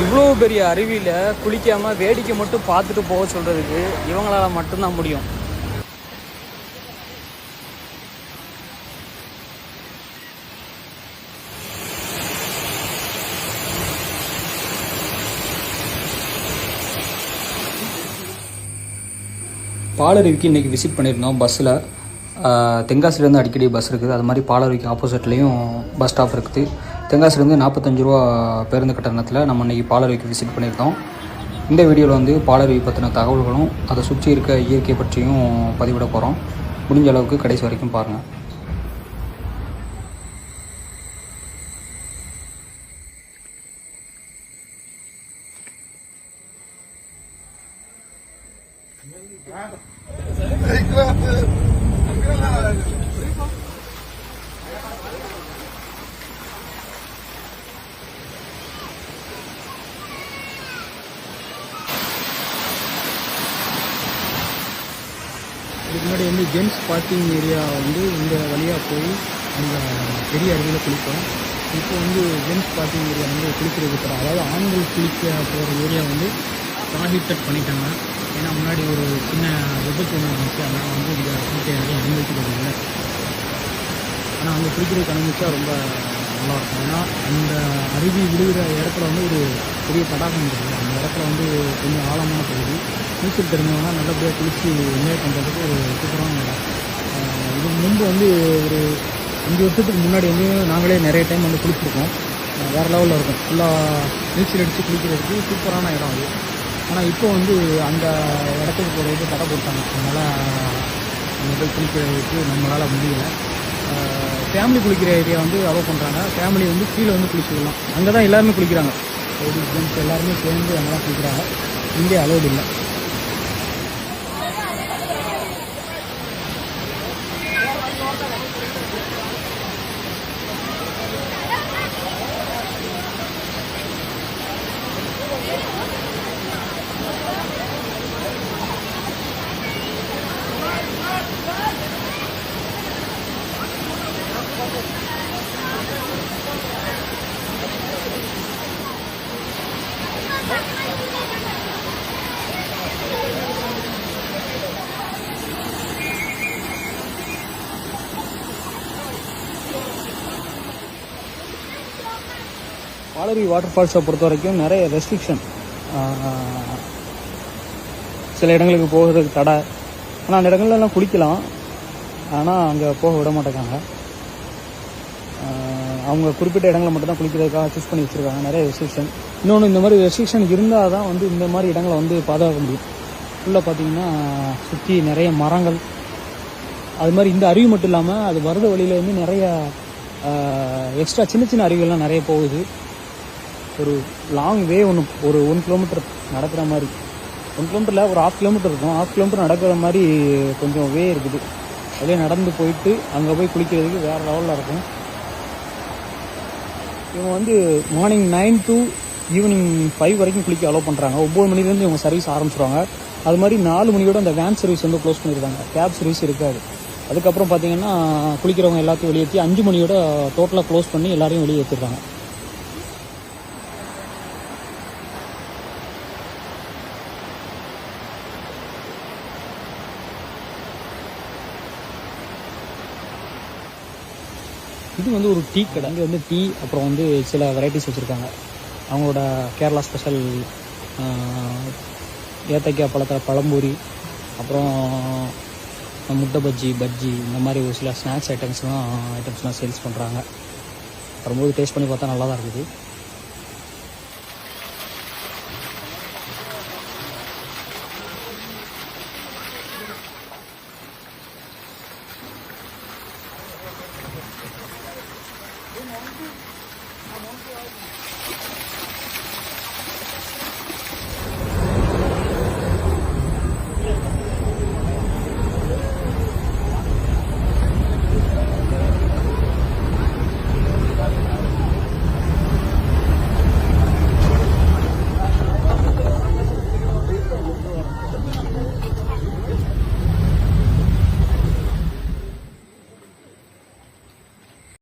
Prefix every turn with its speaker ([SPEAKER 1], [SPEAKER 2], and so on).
[SPEAKER 1] இவ்வளோ பெரிய அருவியில் குளிக்காமல் வேடிக்கை மட்டும் பார்த்துட்டு போக சொல்கிறதுக்கு இவங்களால் மட்டும்தான் முடியும். பாலருவிக்கு இன்றைக்கி விசிட் பண்ணியிருந்தோம் பஸ்ஸில். தென்காசிலேருந்து அடிக்கடி பஸ் இருக்குது. அது மாதிரி பாலருவிக்கு ஆப்போசிட்லேயும் பஸ் ஸ்டாப் இருக்குது. தென்காசிலேருந்து 45 ரூபா பேருந்து கட்டணத்தில் நம்ம இன்றைக்கி பாலருவிக்கு விசிட் பண்ணியிருந்தோம். இந்த வீடியோவில் வந்து பாலருவி பற்றின தகவல்களும் அதை சுற்றி இருக்க இயற்கை பற்றியும் பதிவிட போகிறோம். முடிஞ்ச அளவுக்கு கடைசி வரைக்கும் பாருங்கள். இதுக்கு முன்னாடி வந்து ஜென்ஸ் பார்க்கிங் ஏரியா வந்து இந்த வழியாக போய் அந்த பெரிய அருவியில் குளிப்போம். இப்போ வந்து ஜென்ஸ் பார்க்கிங் ஏரியா வந்து குளிக்கிறது கூட, அதாவது ஆண்கள் குளிக்க போகிற ஏரியா வந்து ப்ராஹிபிட் பண்ணிட்டாங்க. ஏன்னா முன்னாடி ஒரு சின்ன விபத்து ஒன்று இருந்துச்சு. அதனால் வந்து இங்கே குளிக்க யாரையும் அனுமதிக்கிறது இல்லை. ஆனால் அங்கே குளிக்கிறதுக்கு அனுமதிச்சா ரொம்ப நல்லாயிருக்கும். ஏன்னா அந்த அருவி விழுகிற இடத்துல வந்து ஒரு பெரிய தடாகம் இருக்குது. அந்த இடத்துல வந்து கொஞ்சம் ஆழமான பகுதி. நீச்சல் தெரிஞ்சவங்கன்னா நல்லபடியாக குளித்து என்ஜாய் பண்ணுறதுக்கு ஒரு சூப்பரான இடம். இதுக்கு முன்பு வந்து ஒரு 5 வருஷத்துக்கு முன்னாடி வந்து நாங்களே நிறைய டைம் வந்து குளிச்சிருக்கோம். வேறு லெவலில் இருக்கும். ஃபுல்லாக நீச்சல் அடித்து குளிக்கிறதுக்கு சூப்பரான இடம் அது. ஆனால் இப்போ வந்து அந்த இடத்துக்கு போகிறதுக்கு தடை போட்டாங்க. அதனால் அங்கே போய் குளிக்கிறதுக்கு நம்மளால் முடியலை. ஃபேமிலி குளிக்கிற ஏரியா வந்து அலோவ் பண்ணுறாங்க. ஃபேமிலி வந்து கீழே வந்து குளிச்சுக்கலாம். அங்கே தான் எல்லாருமே குளிக்கிறாங்க. லேடிஸ் ஜென்ட்ஸ் எல்லாருமே சேர்ந்து அங்கே தான் குளிக்கிறாங்க. இங்கே அலோடு இல்லை. பாலருவி வாட்டர் ஃபால்ஸை பொறுத்த வரைக்கும் நிறைய ரெஸ்ட்ரிக்ஷன். சில இடங்களுக்கு போகிறதுக்கு தடை. ஆனால் அந்த இடங்கள்லாம் குளிக்கலாம். ஆனால் அங்கே போக விட மாட்டேங்காங்க. அவங்க குறிப்பிட்ட இடங்களை மட்டும்தான் குளிக்கிறதுக்காக சூஸ் பண்ணி வச்சுருக்காங்க. நிறைய ரெஸ்ட்ரிக்ஷன். இன்னொன்று, இந்த மாதிரி ரெஸ்ட்ரிக்ஷன் இருந்தால் தான் வந்து இந்த மாதிரி இடங்களை வந்து பாதுகாக்க முடியும். ஃபுல்லாக பார்த்திங்கன்னா சுற்றி நிறைய மரங்கள். அது மாதிரி இந்த அருவி மட்டும் இல்லாமல் அது வரத வழியில் வந்து நிறைய எக்ஸ்ட்ரா சின்ன சின்ன அருவிகள்லாம் நிறைய போகுது. ஒரு லாங் வே ஒரு 1 கிலோமீட்டர் நடக்கிற மாதிரி, 1 கிலோமீட்டரில் ஒரு 1/2 கிலோமீட்டர் இருக்கும். 1/2 கிலோமீட்டர் நடக்கிற மாதிரி கொஞ்சம் வே இருக்குது. அதே நடந்து போயிட்டு அங்கே போய் குளிக்கிறதுக்கு வேறு லெவலில் இருக்கும். இவங்க வந்து மார்னிங் 9 to ஈவினிங் 5 வரைக்கும் குளிக்க அலோவ் பண்ணுறாங்க. 9 மணிலேருந்து இவங்க சர்வீஸ் ஆரம்பிச்சிடுவாங்க. அது மாதிரி 4 மணியோட அந்த வேன் சர்வீஸ் வந்து க்ளோஸ் பண்ணியிருக்காங்க. கேப் சர்வீஸ் இருக்காது. அதுக்கப்புறம் பார்த்தீங்கன்னா குளிக்கிறவங்க எல்லாத்தையும் வெளியேற்றி 5 மணியோட டோட்டலாக க்ளோஸ் பண்ணி எல்லாரையும் வெளியே ஏற்றிடுறாங்க. இது வந்து ஒரு டீ கடை. இங்கே வந்து டீ, அப்புறம் வந்து சில வெரைட்டிஸ் வச்சுருக்காங்க. அவங்களோட கேரளா ஸ்பெஷல் ஏத்தைக்காய் பழத்தில் பழம்பூரி, அப்புறம் முட்டை பஜ்ஜி இந்த மாதிரி ஒரு சில ஸ்நாக்ஸ் ஐட்டம்ஸ்லாம் சேல்ஸ் பண்ணுறாங்க. வரும்போது டேஸ்ட் பண்ணி பார்த்தா நல்லா தான் இருக்குது.